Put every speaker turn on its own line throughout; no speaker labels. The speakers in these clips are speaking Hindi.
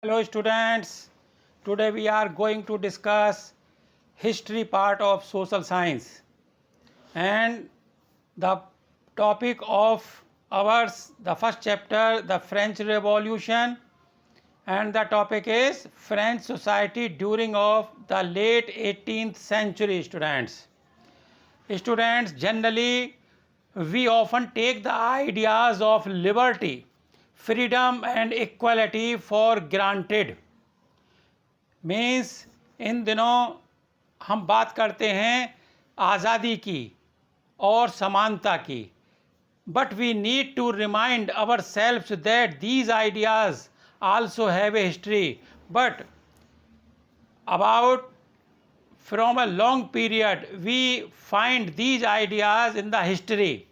Hello students, today we are going to discuss history part of social science, and the topic of ours, the first chapter, the French Revolution, and the topic is French society during of the late 18th century. Students, generally we often take the ideas of liberty, freedom and equality for granted. Means in दिनों हम बात करते हैं आज़ादी की और समानता की, but we need to remind ourselves that these ideas also have a history, but about from a long period we find these ideas in the history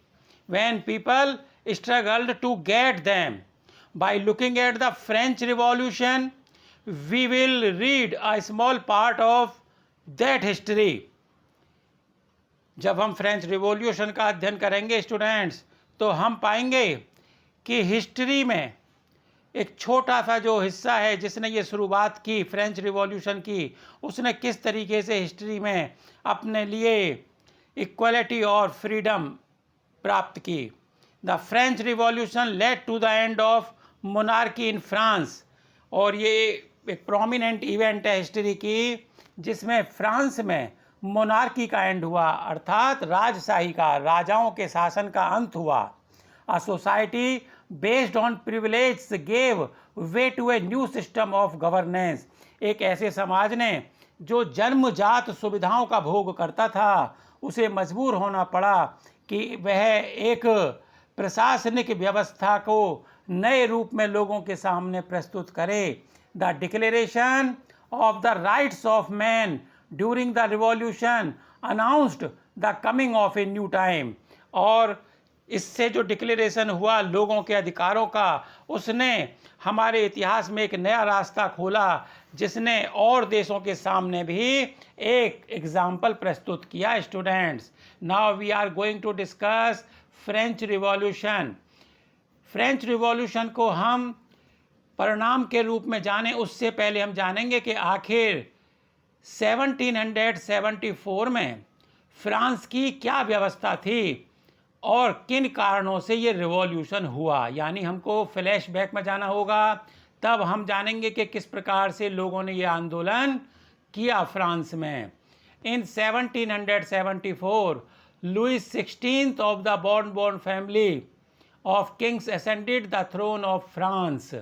when people struggled to get them. By looking at the French Revolution, we will read a small part of that history. जब हम फ्रेंच रिवॉल्यूशन का अध्ययन करेंगे स्टूडेंट्स, तो हम पाएंगे कि हिस्ट्री में एक छोटा सा जो हिस्सा है जिसने ये शुरुआत की फ्रेंच रिवॉल्यूशन की, उसने किस तरीके से हिस्ट्री में अपने लिए इक्वलिटी और फ्रीडम प्राप्त की. The French revolution led to the end of monarchy in France, और ये एक प्रोमिनेंट इवेंट है हिस्ट्री की जिसमें फ्रांस में मोनार्की का एंड हुआ, अर्थात राजशाही का, राजाओं के शासन का अंत हुआ. A society based on privilege gave way to a new system of governance. एक ऐसे समाज ने जो जन्मजात सुविधाओं का भोग करता था, उसे मजबूर होना पड़ा कि वह एक प्रशासनिक व्यवस्था को नए रूप में लोगों के सामने प्रस्तुत करे. The declaration of the rights of man during the revolution announced the coming of a new time. और इससे जो डिक्लेरेशन हुआ लोगों के अधिकारों का, उसने हमारे इतिहास में एक नया रास्ता खोला जिसने और देशों के सामने भी एक एग्जाम्पल प्रस्तुत किया. Students, now we are going to discuss French revolution. French revolution को हम परिणाम के रूप में जानें उससे पहले हम जानेंगे कि आखिर 1774 में फ्रांस की क्या व्यवस्था थी और किन कारणों से ये रिवॉल्यूशन हुआ. यानी हमको फ्लैशबैक में जाना होगा, तब हम जानेंगे कि किस प्रकार से लोगों ने ये आंदोलन किया फ्रांस में. In 1774 Louis 16th of the Bourbon family of kings ascended the throne of France.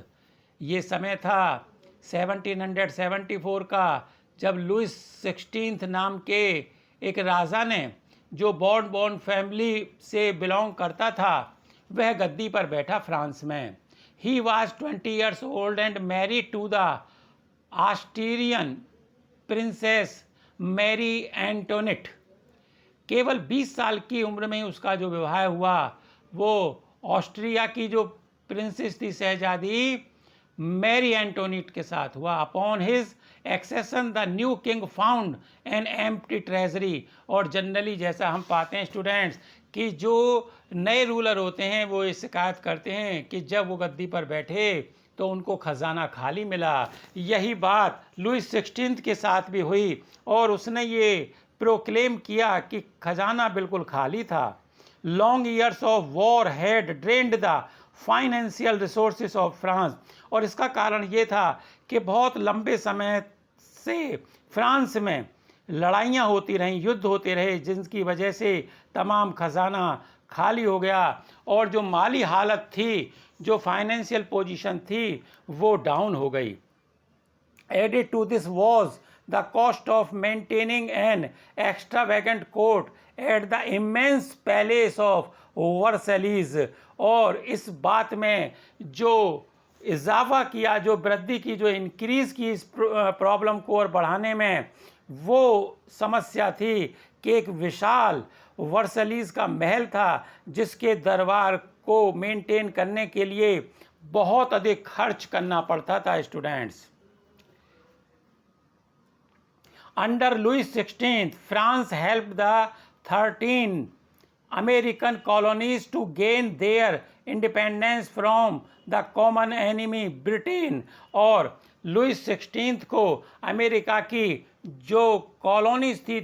ये समय था 1774 का, जब लुइस 16th नाम के एक राजा ने, जो बॉर्न फैमिली से बिलोंग करता था, वह गद्दी पर बैठा फ्रांस में. He was 20 years old and married to the Austrian princess Marie Antoinette. केवल 20 साल की उम्र में उसका जो विवाह हुआ वो ऑस्ट्रिया की जो प्रिंसेस थी, शहजादी मैरी एंटोनेट के साथ हुआ. Upon his accession the new king found an empty treasury. और जनरली जैसा हम पाते हैं स्टूडेंट्स कि जो नए रूलर होते हैं वो ये शिकायत करते हैं कि जब वो गद्दी पर बैठे तो उनको खजाना खाली मिला. यही बात लुइस 16th के साथ भी हुई और उसने ये प्रोक्लेम किया कि खजाना बिल्कुल खाली था. Long years of war had drained the financial resources of France. और इसका कारण ये था कि बहुत लंबे समय से फ्रांस में लड़ाइयाँ होती रहीं, युद्ध होते रहे, जिनकी वजह से तमाम खजाना खाली हो गया और जो माली हालत थी, जो फाइनेंशियल पोजीशन थी, वो डाउन हो गई. Added to this was the cost of maintaining an extravagant court at the immense palace of Versailles. और इस बात में जो इजाफा किया, जो वृद्धि की, जो इंक्रीज़ की इस प्रॉब्लम को और बढ़ाने में, वो समस्या थी कि एक विशाल वर्सैलिस का महल था जिसके दरबार को मेंटेन करने के लिए बहुत अधिक खर्च करना पड़ता था. Students, under Louis 16th France help the 13 American colonies to gain their independence from the common enemy Britain. और लुइस 16 को अमेरिका की जो कॉलोनीज थी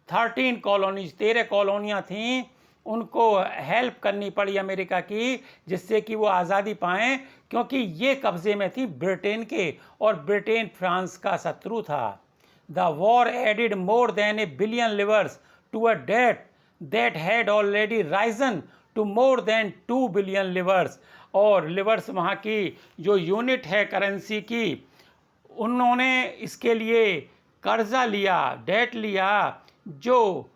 13 कॉलोनीज 13 कॉलोनियाँ थीं उनको हेल्प करनी पड़ी अमेरिका की, जिससे कि वो आज़ादी पाएं, क्योंकि ये कब्जे में थी ब्रिटेन के और ब्रिटेन फ्रांस का शत्रु था। The war added more than a billion livres to a debt that had already risen to more than 2 billion livres. और लिवर्स वहाँ की जो यूनिट है करेंसी की, उन्होंने इसके लिए कर्जा लिया, डेट लिया, जो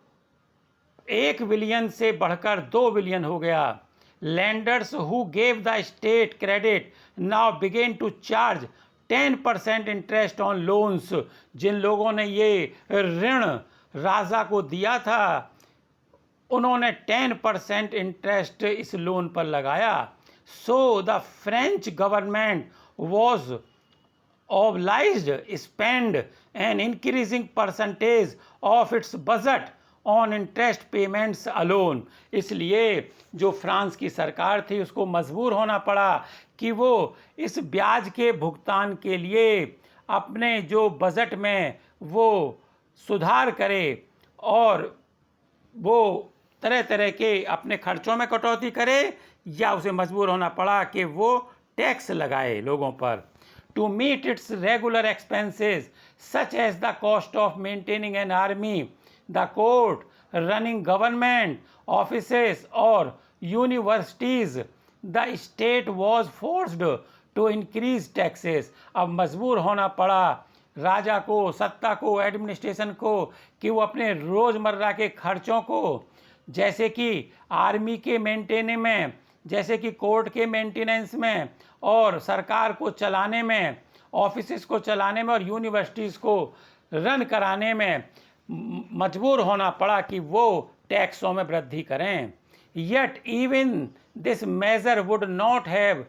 1 बिलियन से बढ़कर 2 बिलियन हो गया। Lenders who gave the state credit now began to charge 10% interest on loans. जिन लोगों ने ये ऋण राजा को दिया था उन्होंने 10% इंटरेस्ट इस लोन पर लगाया। So the French government was obliged spend an increasing percentage of its budget on interest payments alone। इसलिए जो फ्रांस की सरकार थी उसको मजबूर होना पड़ा कि वो इस ब्याज के भुगतान के लिए अपने जो बजट में वो सुधार करे और वो तरह तरह के अपने खर्चों में कटौती करे, या उसे मजबूर होना पड़ा कि वो टैक्स लगाए लोगों पर। To meet its regular expenses, such as the cost of maintaining an army, the court, running government offices or universities, the state was forced to increase taxes। अब मजबूर होना पड़ा राजा को, सत्ता को, एडमिनिस्ट्रेशन को कि वो अपने रोज़मर्रा के खर्चों को, जैसे कि आर्मी के मेंटेने में, जैसे कि कोर्ट के मेंटेनेंस में, और सरकार को चलाने में, ऑफिसेस को चलाने में और यूनिवर्सिटीज़ को रन कराने में मजबूर होना पड़ा कि वो टैक्सों में वृद्धि करें। Yet even this measure would not have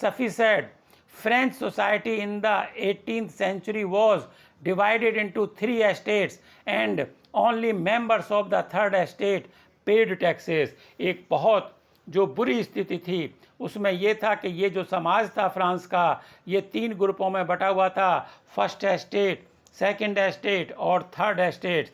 sufficient. French society in the 18th century was divided into 3 estates and only members of the 3rd estate paid taxes। एक बहुत जो बुरी स्थिति थी उसमें ये था कि ये जो समाज था फ्रांस का, ये 3 ग्रुपों में बटा हुआ था, फर्स्ट एस्टेट, सेकंड एस्टेट और थर्ड एस्टेट।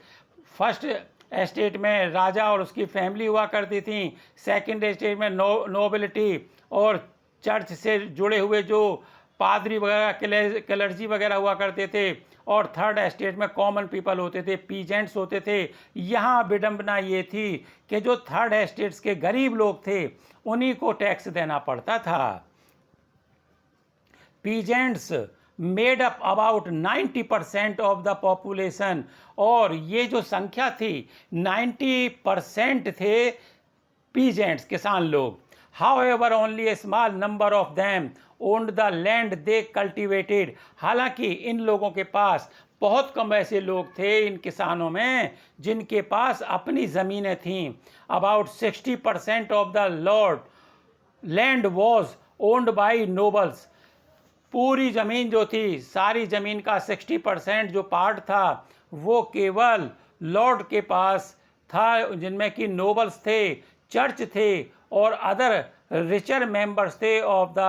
फर्स्ट एस्टेट में राजा और उसकी फैमिली हुआ करती थी, सेकंड एस्टेट में नोबिलिटी और चर्च से जुड़े हुए जो पादरी वगैरह, क्लर्जी वगैरह हुआ करते थे, और थर्ड एस्टेट में कॉमन पीपल होते थे, पीजेंट्स होते थे। यहाँ विडंबना ये थी कि जो थर्ड एस्टेट्स के गरीब लोग थे उन्हीं को टैक्स देना पड़ता था। Peasants made up about 90% of the population, और ये जो संख्या थी 90% थे पीजेंट्स, किसान लोग। However, only a small number of them owned the land they cultivated। हालांकि इन लोगों के पास बहुत कम ऐसे लोग थे इन किसानों में जिनके पास अपनी ज़मीनें थीं। About 60% of the land was owned by nobles। पूरी ज़मीन जो थी, सारी ज़मीन का 60% जो पार्ट था वो केवल लॉर्ड के पास था, जिनमें कि नोबल्स थे, चर्च थे और अदर रिचर मेंबर्स थे of the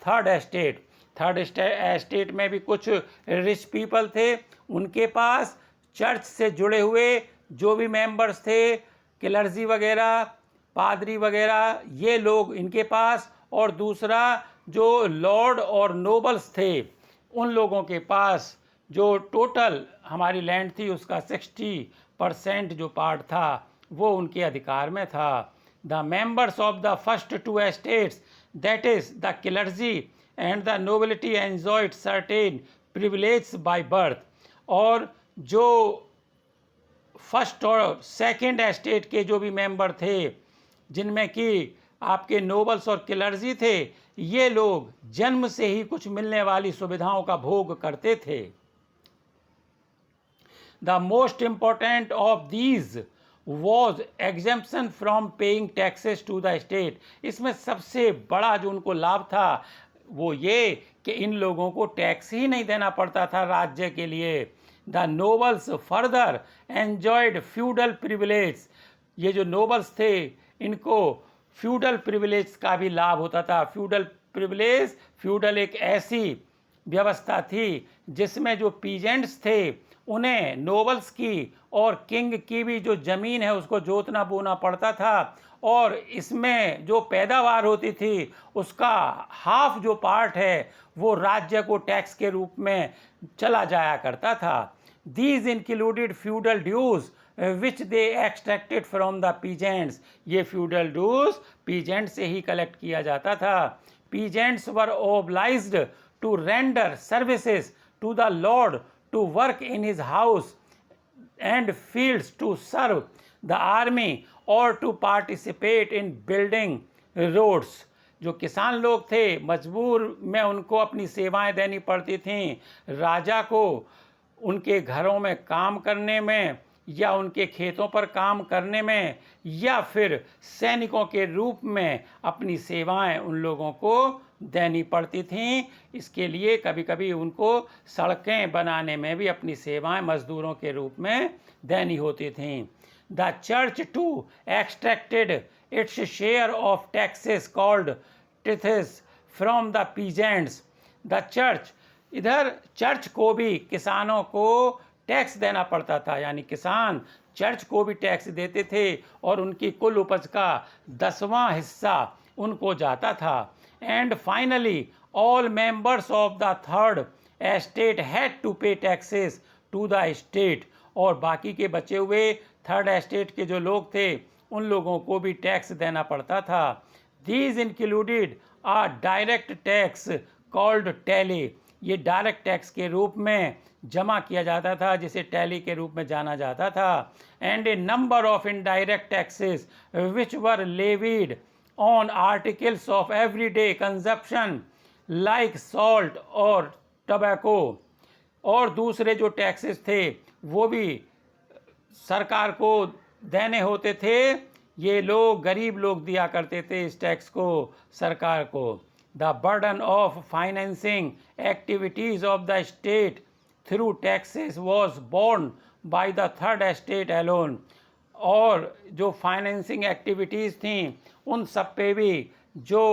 third estate. Third estate में भी कुछ रिच पीपल थे, उनके पास चर्च से जुड़े हुए जो भी मेंबर्स थे, क्लर्जी वगैरह, पादरी वगैरह, ये लोग इनके पास, और दूसरा जो लॉर्ड और नोबल्स थे उन लोगों के पास जो टोटल हमारी लैंड थी उसका 60% जो पार्ट था वो उनके अधिकार में था। The members of the first 2 estates, that is the clergy and the nobility, enjoyed certain privileges by birth। और जो फर्स्ट और सेकंड एस्टेट के जो भी मेंबर थे, जिनमें कि आपके नोबल्स और क्लर्जी थे, ये लोग जन्म से ही कुछ मिलने वाली सुविधाओं का भोग करते थे। The most important of these was exemption from paying taxes to the state। इसमें सबसे बड़ा जो उनको लाभ था वो ये कि इन लोगों को टैक्स ही नहीं देना पड़ता था राज्य के लिए। The nobles further enjoyed feudal privilege. ये जो नोबल्स थे इनको फ्यूडल प्रिविलेज का भी लाभ होता था। फ्यूडल प्रिविलेज, फ्यूडल एक ऐसी व्यवस्था थी जिसमें जो पीजेंट्स थे उन्हें नोबल्स की और किंग की भी जो ज़मीन है उसको जोतना बोना पड़ता था, और इसमें जो पैदावार होती थी उसका हाफ जो पार्ट है वो राज्य को टैक्स के रूप में चला जाया करता था। These included feudal dues which they extracted from the peasants. ये फ्यूडल ड्यूज पीजेंट से ही कलेक्ट किया जाता था। Peasants were obliged to render services to the lord, to work in his house and fields, to serve the army or to participate in building roads। जो किसान लोग थे मजबूर में उनको अपनी सेवाएं देनी पड़ती थीं राजा को, उनके घरों में काम करने में या उनके खेतों पर काम करने में, या फिर सैनिकों के रूप में अपनी सेवाएं उन लोगों को देनी पड़ती थीं। इसके लिए कभी कभी उनको सड़कें बनाने में भी अपनी सेवाएं मजदूरों के रूप में देनी होती थीं। The church to extracted its share of taxes called tithes from the peasants. The church, इधर चर्च को भी किसानों को टैक्स देना पड़ता था, यानी किसान चर्च को भी टैक्स देते थे और उनकी कुल उपज का 10वां हिस्सा उनको जाता था। And finally all members of the third estate had to pay taxes to the state. और बाकी के बचे हुए थर्ड एस्टेट के जो लोग थे उन लोगों को भी टैक्स देना पड़ता था। These included a direct tax called taille. ये डायरेक्ट टैक्स के रूप में जमा किया जाता था जिसे टैली के रूप में जाना जाता था। And a number of indirect taxes which were levied on articles of everyday consumption like salt और टबैको। और दूसरे जो टैक्सेस थे वो भी सरकार को देने होते थे। ये लोग गरीब लोग दिया करते थे इस टैक्स को सरकार को। The burden of financing activities of the state through taxes was borne by the third estate alone. और जो फाइनेंसिंग एक्टिविटीज़ थीं उन सब पे भी जो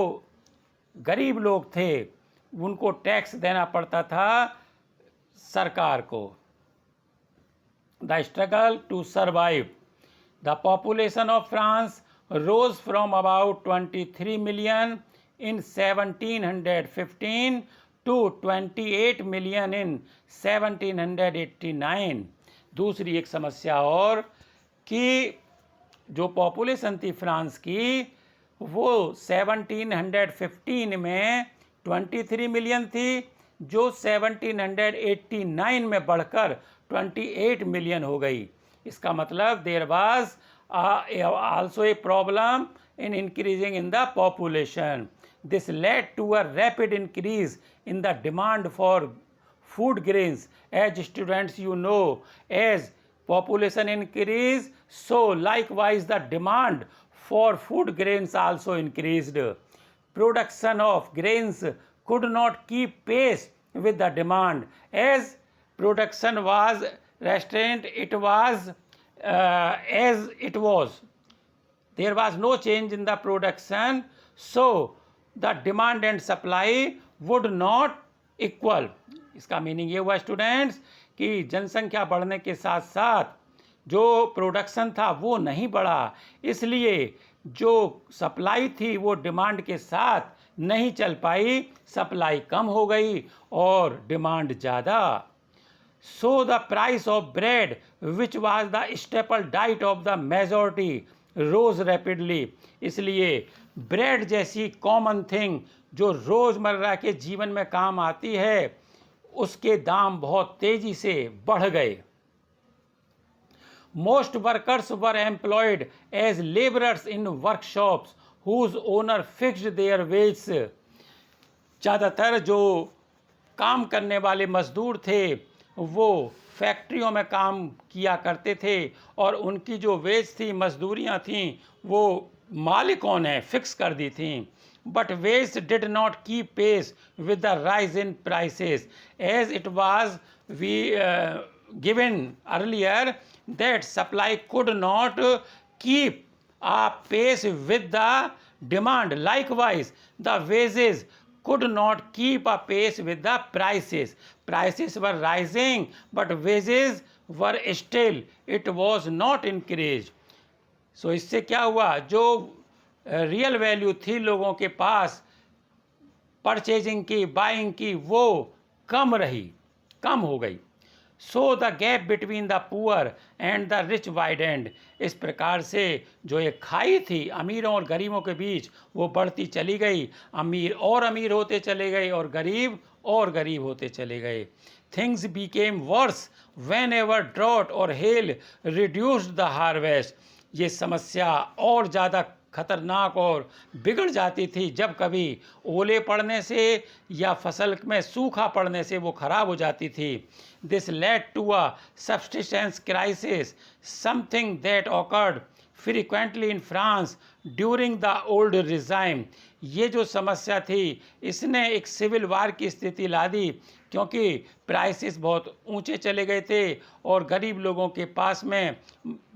गरीब लोग थे उनको टैक्स देना पड़ता था सरकार को। The struggle to survive. The population of France rose from about 23 million in 1715 to 28 million in 1789। दूसरी एक समस्या और कि जो पॉपुलेशन थी फ्रांस की वो 1715 में 23 मिलियन थी, जो 1789 में बढ़कर 28 मिलियन हो गई। इसका मतलब there was also a problem in increasing in the population. This led to a rapid increase in the demand for food grains. As students, you know, as population increase, so likewise the demand for food grains also increased. Production of grains could not keep pace with the demand. As production was restrained, it was as it was. There was no change in the production, so the demand and supply would not equal। इसका मीनिंग ये हुआ स्टूडेंट्स कि जनसंख्या बढ़ने के साथ साथ जो प्रोडक्शन था वो नहीं बढ़ा, इसलिए जो सप्लाई थी वो डिमांड के साथ नहीं चल पाई, सप्लाई कम हो गई और डिमांड ज़्यादा। So the price of bread, which was the staple diet of the majority, rose rapidly। इसलिए ब्रेड जैसी कॉमन थिंग जो रोज़मर्रा के जीवन में काम आती है उसके दाम बहुत तेजी से बढ़ गए। Most workers were employed as laborers in workshops whose owner fixed their wages। ज़्यादातर जो काम करने वाले मजदूर थे वो फैक्ट्रियों में काम किया करते थे और उनकी जो वेज थी, मजदूरियां थीं, वो मालिकों ने फिक्स कर दी थी। But wages did not keep pace with the rise in prices as it was we given earlier that supply could not keep a pace with the demand. Likewise, the wages could not keep a pace with the prices. Prices were rising, but wages were still, it was not increased. So इससे क्या हुआ, जो रियल वैल्यू थी लोगों के पास परचेजिंग की, बाइंग की, वो कम रही, कम हो गई. So the gap between the poor and the rich widened. इस प्रकार से जो एक खाई थी अमीरों और गरीबों के बीच, वो बढ़ती चली गई. अमीर और अमीर होते चले गए और गरीब होते चले गए. Things became worse whenever drought or hail reduced the harvest. ये समस्या और ज़्यादा खतरनाक और बिगड़ जाती थी जब कभी ओले पड़ने से या फसल में सूखा पड़ने से वो खराब हो जाती थी. This led to a subsistence crisis, something that occurred frequently in France during the old regime. ये जो समस्या थी इसने एक सिविल वार की स्थिति ला दी, क्योंकि प्राइसेस बहुत ऊंचे चले गए थे और गरीब लोगों के पास में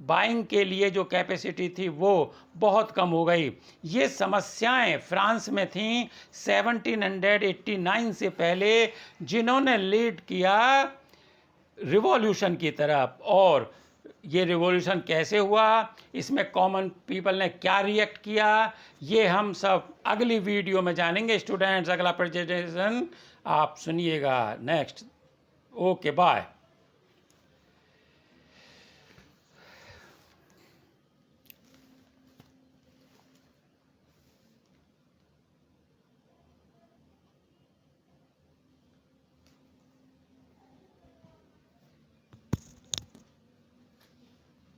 बाइंग के लिए जो कैपेसिटी थी वो बहुत कम हो गई. ये समस्याएं फ्रांस में थीं 1789 से पहले, जिन्होंने लीड किया रिवॉल्यूशन की तरफ. और ये रिवॉल्यूशन कैसे हुआ, इसमें कॉमन पीपल ने क्या रिएक्ट किया, ये हम सब अगली वीडियो में जानेंगे. स्टूडेंट्स, अगला प्रेजेंटेशन आप सुनिएगा नेक्स्ट. Okay, bye.